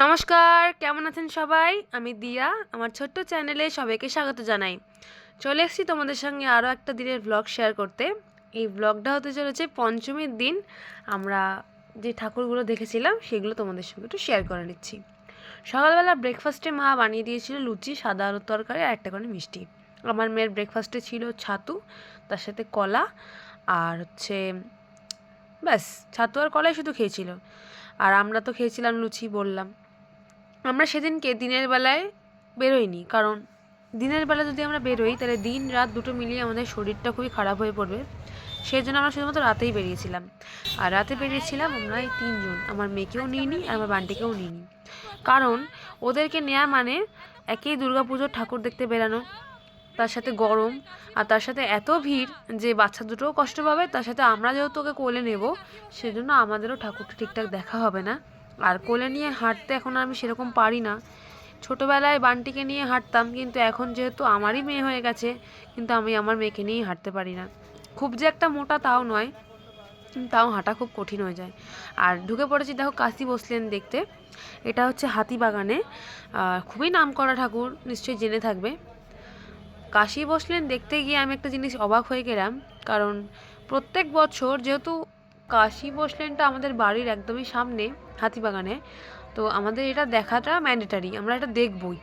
নমস্কার, কেমন আছেন সবাই? আমি দিয়া আমার ছোট্ট চ্যানেলে সবাইকে স্বাগত জানাই। চলে এসেছি তোমাদের সঙ্গে আরও একটা দিনের ব্লগ শেয়ার করতে। এই ব্লগটা হতে চলেছে পঞ্চমীর দিন আমরা যে ঠাকুরগুলো দেখেছিলাম সেগুলো তোমাদের সঙ্গে একটু শেয়ার করে নিচ্ছি। সকালবেলা ব্রেকফাস্টে মা বানিয়ে দিয়েছিল লুচি, সাদা আলুর তরকারি আর একটা করে মিষ্টি। আমার মেয়ের ব্রেকফাস্টে ছিল ছাতু, তার সাথে কলা আর ব্যাস ছাতু আর কলাই শুধু খেয়েছিল। আর আমরা তো খেয়েছিলাম লুচি বললাম। আমরা সেদিনকে দিনের বেলায় বেরোইনি, কারণ দিনের বেলা যদি আমরা বেরোই তাহলে দিন রাত দুটো মিলিয়ে আমাদের শরীরটা খুবই খারাপ হয়ে পড়বে। সেই জন্য আমরা শুধুমাত্র রাতেই বেরিয়েছিলাম। আর রাতে বেরিয়েছিলাম আমরা এই তিনজন, আমার মেয়েকেও নিইনি আর আমার বান্টিকেও নিইনি। কারণ ওদেরকে নেওয়া মানে একেই দুর্গাপুজোর ঠাকুর দেখতে বেরানো, তার সাথে গরম, আর তার সাথে এত ভিড় যে বাচ্চা দুটোও কষ্ট পাবে, তার সাথে আমরা যেহেতু ওকে কোলে নেব সেজন্য আমাদেরও ঠাকুরটা ঠিকঠাক দেখা হবে না। আর কোলে নিয়ে হাঁটতে এখন আমি সেরকম পারি না। ছোটোবেলায় বান্টিকে নিয়ে হাঁটতাম, কিন্তু এখন যেহেতু আমারই মেয়ে হয়ে গেছে, কিন্তু আমি আমার মেয়েকে নিয়েই হাঁটতে পারি না। খুব যে একটা মোটা তাও নয়, তাও হাঁটা খুব কঠিন হয়ে যায়। আর ঢুকে পড়েছি, দেখো কাশি বসলেন দেখতে। এটা হচ্ছে হাতিবাগানে, খুবই নামকরা ঠাকুর, নিশ্চয়ই জেনে থাকবে। কাশি বসলেন দেখতে গিয়ে আমি একটা জিনিস অবাক হয়ে গেলাম, কারণ প্রত্যেক বছর যেহেতু কাশি বসলেনটা আমাদের বাড়ির একদমই সামনে হাতিবাগানে, তো আমাদের এটা দেখাটা ম্যান্ডেটারি, আমরা এটা দেখবই।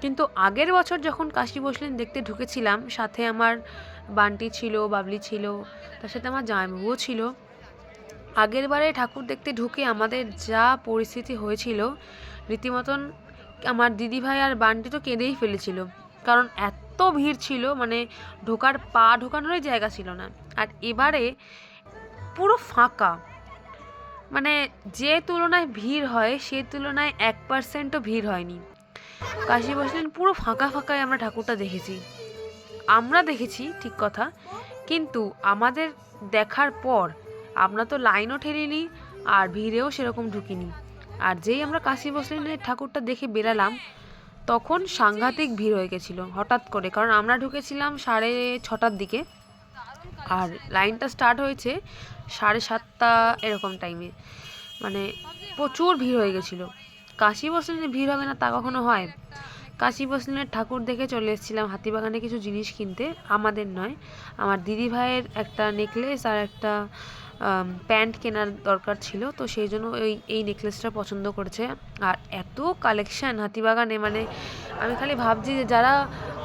কিন্তু আগের বছর যখন কাশি বসলেন দেখতে ঢুকেছিলাম, সাথে আমার বান্টি ছিল, বাবলি ছিল, তার সাথে আমার জামাইবাবুও ছিল। আগের বারে ঠাকুর দেখতে ঢুকে আমাদের যা পরিস্থিতি হয়েছিল, রীতিমতন আমার দিদিভাই আর বান্টি তো কেঁদেই ফেলেছিল, কারণ এত ভিড় ছিল, মানে পা ঢোকানোরই জায়গা ছিল না। আর এবারে পুরো ফাঁকা, মানে যে তুলনায় ভিড় হয় সে তুলনায় 1%ও ভিড় হয়নি। কাশি বসলেন পুরো ফাঁকা ফাঁকায় আমরা ঠাকুরটা দেখেছি। আমরা দেখেছি ঠিক কথা, কিন্তু আমাদের দেখার পর আমরা তো লাইনও ঠেলিনি আর ভিড়েও সেরকম ঢুকিনি। আর যেই আমরা কাশি বসলেনের ঠাকুরটা দেখে বেরালাম, তখন সাংঘাতিক ভিড় হয়ে গেছিলো হঠাৎ করে, কারণ আমরা ঢুকেছিলাম 6:30টার দিকে আর লাইনটা স্টার্ট হয়েছে 7:30 এরকম টাইমে। মানে প্রচুর ভিড় হয়ে গেছিলো। কাশি বসলেনে ভিড় হবে না তা কখনো হয়? কাশি বসলেনের ঠাকুর দেখে চলে এসেছিলাম হাতিবাগানে কিছু জিনিস কিনতে। আমাদের নয়, আমার দিদি ভাইয়ের একটা নেকলেস আর একটা প্যান্ট কেনার দরকার ছিল, তো সেই জন্য এই নেকলেসটা পছন্দ করেছে। আর এত কালেকশান হাতিবাগানে, মানে আমি খালি ভাবছি যে যারা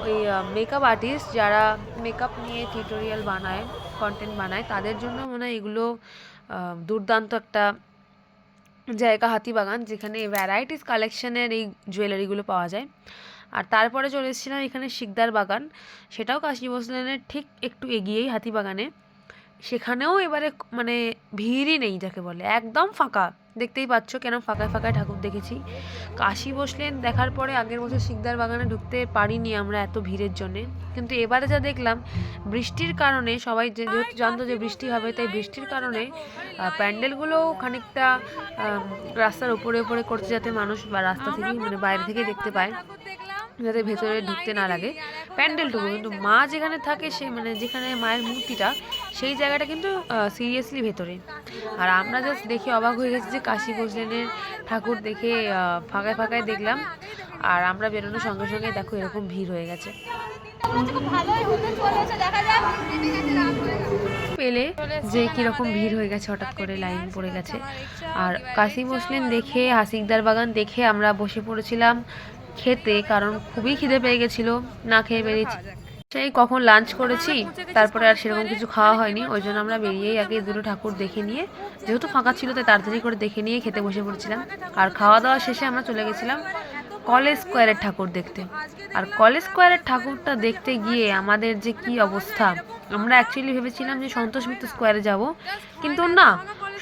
ওই মেকআপ আর্টিস্ট, যারা মেকআপ নিয়ে টিউটোরিয়াল বানায়, কন্টেন্ট বানায়, তাদের জন্য মনে হয় এগুলো দুর্দান্ত একটা জায়গা হাতিবাগান, যেখানে ভ্যারাইটিস কালেকশানের এই জুয়েলারিগুলো পাওয়া যায়। আর তারপরে চলে এসেছিলাম এখানে শিকদার বাগান, সেটাও কাশি বসলেনের ঠিক একটু এগিয়েই হাতিবাগানে। সেখানেও এবারে মানে ভিড়ই নেই যাকে বলে, একদম ফাঁকা। দেখতেই পাচ্ছ কেন ফাঁকায় ফাঁকায় ঠাকুর দেখেছি। কাশি বসলেন দেখার পরে আগের বছর শিকদার বাগানে ঢুকতে পারিনি আমরা এত ভিড়ের জন্যে, কিন্তু এবারে যা দেখলাম বৃষ্টির কারণে, সবাই যেহেতু জানতো যে বৃষ্টি হবে, তাই বৃষ্টির কারণে প্যান্ডেলগুলোও খানিকটা রাস্তার উপরে উপরে করছে, যাতে মানুষ বা রাস্তা থেকে মানে বাইরে থেকে দেখতে পায়, যাতে ভেতরে ঢুকতে না লাগে প্যান্ডেলটুকু। কিন্তু মা যেখানে থাকে, সে মানে যেখানে মায়ের মূর্তিটা, সেই জায়গাটা কিন্তু সিরিয়াসলি ভেতরে। আর আমরা জাস্ট দেখে অবাক হয়ে গেছি যে কাশি বসলেনের ঠাকুর দেখে ফাঁকায় ফাঁকায় দেখলাম। আর আমরা বেরোনোর সঙ্গে সঙ্গে দেখো এরকম ভিড় হয়ে গেছে। পেলে যে কীরকম ভিড় হয়ে গেছে, হঠাৎ করে লাইন পড়ে গেছে। আর কাশি বসলেন দেখে, হাসিকদার বাগান দেখে আমরা বসে পড়েছিলাম খেতে, কারণ খুবই খিদে পেয়ে গেছিলো, না খেয়ে বেরিয়েছি। সেই কখন লাঞ্চ করেছি, তারপরে আর সেরকম কিছু খাওয়া হয়নি, ওই জন্য আমরা বেরিয়েই আগে দুটো ঠাকুর দেখে নিয়ে, যেহেতু ফাঁকা ছিল তাই তাড়াতাড়ি করে দেখে নিয়ে খেতে বসে পড়েছিলাম। আর খাওয়া দাওয়া শেষে আমরা চলে গেছিলাম কলেজ স্কোয়ারের ঠাকুর দেখতে। আর কলেজ স্কোয়ারের ঠাকুরটা দেখতে গিয়ে আমাদের যে কি অবস্থা! আমরা অ্যাকচুয়ালি ভেবেছিলাম যে সন্তোষ মিত্র স্কোয়ারে যাব, কিন্তু না,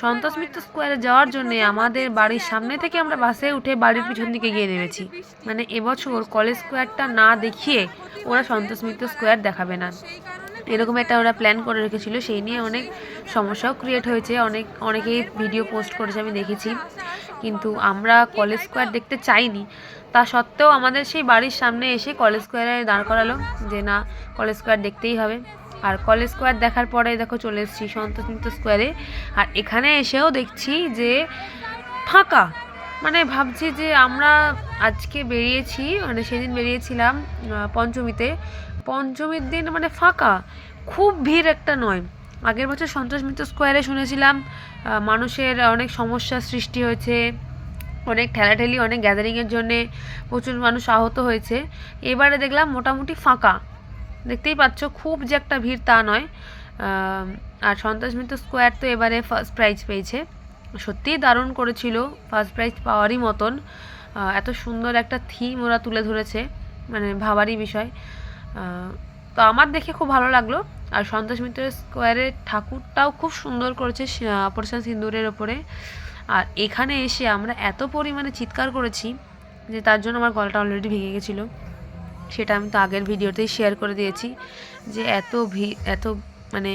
সন্তোষ মিত্র স্কোয়ারে যাওয়ার জন্য আমাদের বাড়ির সামনে থেকে আমরা বাসে উঠে বাড়ির পিছন দিকে গিয়ে নেমেছি। মানে এবছর কলেজ স্কোয়ারটা না দেখিয়ে ওরা সন্তোষ মিত্র স্কোয়ার দেখাবে না, এরকম একটা ওরা প্ল্যান করে রেখেছিল। সেই নিয়ে অনেক সমস্যাও ক্রিয়েট হয়েছে, অনেকেই ভিডিও পোস্ট করেছে আমি দেখেছি। কিন্তু আমরা কলেজ স্কোয়ার দেখতে চাইনি, তা সত্ত্বেও আমাদের সেই বাড়ির সামনে এসে কলেজ স্কোয়ারে দাঁড় করালো যে না, কলেজ স্কোয়ার দেখতেই হবে। আর কলেজ স্কোয়ার দেখার পরে দেখো চলে এসেছি সন্তোষ মিত্র স্কোয়ারে। আর এখানে এসেও দেখছি যে ফাঁকা, মানে ভাবছি যে আমরা আজকে বেরিয়েছি, মানে সেদিন বেরিয়েছিলাম পঞ্চমীতে, পঞ্চমীর দিন মানে ফাঁকা, খুব ভিড় একটা নয়। আগের বছর সন্তোষ মিত্র স্কোয়ারে শুনেছিলাম মানুষের অনেক সমস্যার সৃষ্টি হয়েছে, অনেক ঠেলাঠেলি, অনেক গ্যাদারিংয়ের জন্যে প্রচুর মানুষ আহত হয়েছে। এবারে দেখলাম মোটামুটি ফাঁকা, দেখতেই পাচ্ছ, খুব যে একটা ভিড় তা নয়। আর সন্তোষ মিত্র স্কোয়ার তো এবারে ফার্স্ট প্রাইজ পেয়েছে, সত্যিই দারুণ করেছিল, ফার্স্ট প্রাইজ পাওয়ারই মতন। এত সুন্দর একটা থিম ওরা তুলে ধরেছে, মানে ভাবারই বিষয়। তো আমার দেখে খুব ভালো লাগলো। আর সন্তোষ মিত্র স্কোয়ারের ঠাকুরটাও খুব সুন্দর করেছে অপারেশন সিন্দুরের ওপরে। আর এখানে এসে আমরা এত পরিমাণে চিৎকার করেছি যে তার জন্য আমার গলাটা অলরেডি ভেঙে গেছিলো। সেটা আমি তো আগের ভিডিওতেই শেয়ার করে দিয়েছি যে মানে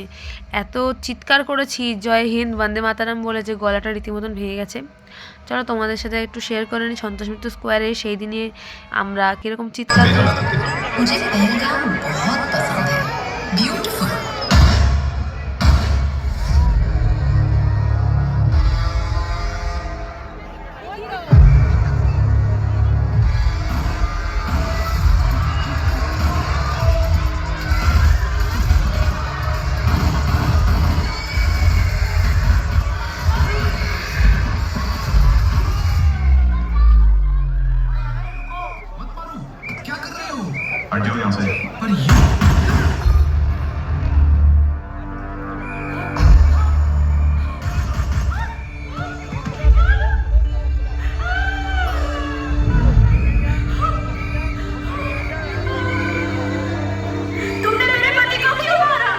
এত চিৎকার করেছি জয় হিন্দ বন্দে মাতারাম বলে যে গলাটা রীতিমতন ভেঙে গেছে। চলো তোমাদের সাথে একটু শেয়ার করে নিই সন্তোষ মিত্র স্কোয়ারে সেই দিনে আমরা কীরকম চিৎকার করি। हट जाओ यहाँ से। पर ये तुमने मेरे पति को क्यों मारा?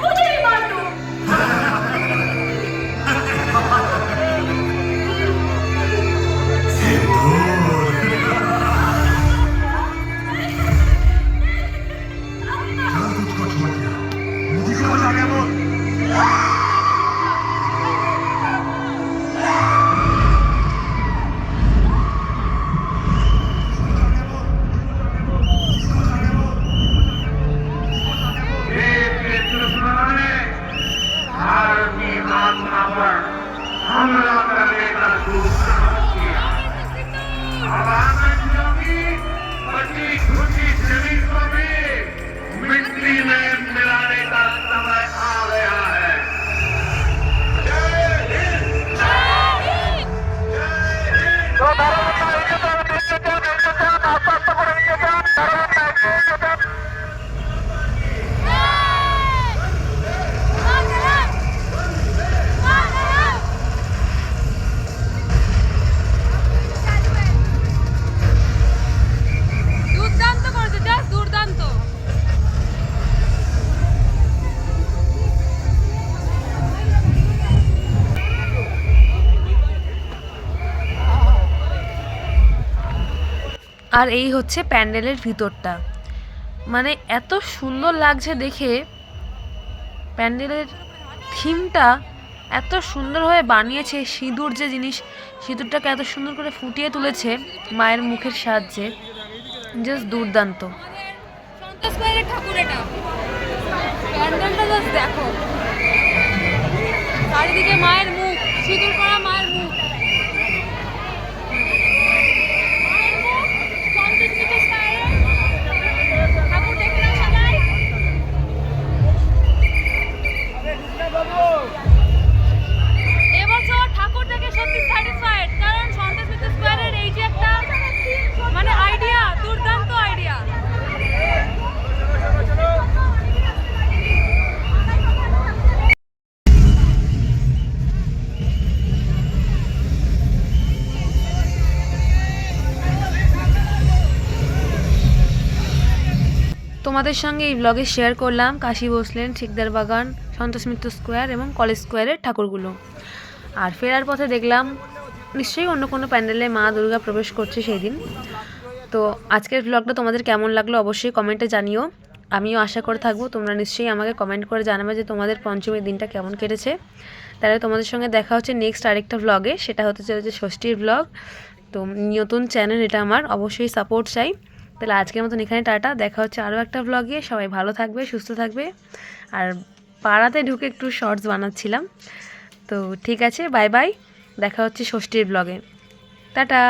मुझे ही मार दो। हमला करने का दूसरा किया। अब आनंद जोगी बची खुशी जमीन को भी मिट्टी में मिलाने का समय आ गया है। जय हिंद, जय हिंद, আর এই হচ্ছে প্যান্ডেলের ভিতরটা, মানে এত সুন্দর লাগছে দেখে। প্যান্ডেলের থিমটা এত সুন্দরভাবে বানিয়েছে, সিঁদুর যে জিনিস, সিঁদুরটাকে এত সুন্দর করে ফুটিয়ে তুলেছে মায়ের মুখের সাহায্যে, জাস্ট দুর্দান্ত। ঠাকুর এটা প্যান্ডেলটা জাস্ট দেখো, চারিদিকে মায়ের মুখ, সিঁদুর করা মায়ের মুখ। এবছর ঠাকুর দেখে সত্যি স্যাটিসফাইড, কারণ সন্তোষ মিত্র স্কোয়ারের এই যে একটা মানে আইডিয়া, দুর্দান্ত আইডিয়া। তোমাদের সঙ্গে এই ব্লগে শেয়ার করলাম কাশী ভোসলেন, শিকদার বাগান, সন্তোষ মিত্র স্কোয়ার এবং কলেজ স্কোয়ারের ঠাকুরগুলো। আর ফেরার পথে দেখলাম নিশ্চয়ই অন্য কোনো প্যান্ডেলে মা দুর্গা প্রবেশ করছে সেই দিন। তো আজকের ব্লগটা তোমাদের কেমন লাগলো অবশ্যই কমেন্টে জানিও। আমিও আশা করে থাকবো তোমরা নিশ্চয়ই আমাকে কমেন্ট করে জানাবে যে তোমাদের পঞ্চমীর দিনটা কেমন কেটেছে। তাহলে তোমাদের সঙ্গে দেখা হচ্ছে নেক্সট আরেকটা ব্লগে, সেটা হতে চলেছে ষষ্ঠীর ব্লগ। তো নতুন চ্যানেল এটা আমার, অবশ্যই সাপোর্ট চাই। তাহলে আজকের মতন এখানে টাটা, দেখা হচ্ছে আরও একটা ব্লগে। সবাই ভালো থাকবে, সুস্থ থাকবে। আর পাড়াতে ঢুকে একটু শর্টস বানাচ্ছিলাম। তো ঠিক আছে, বাই বাই, দেখা হচ্ছে ষষ্ঠীর ব্লগে। টাটা।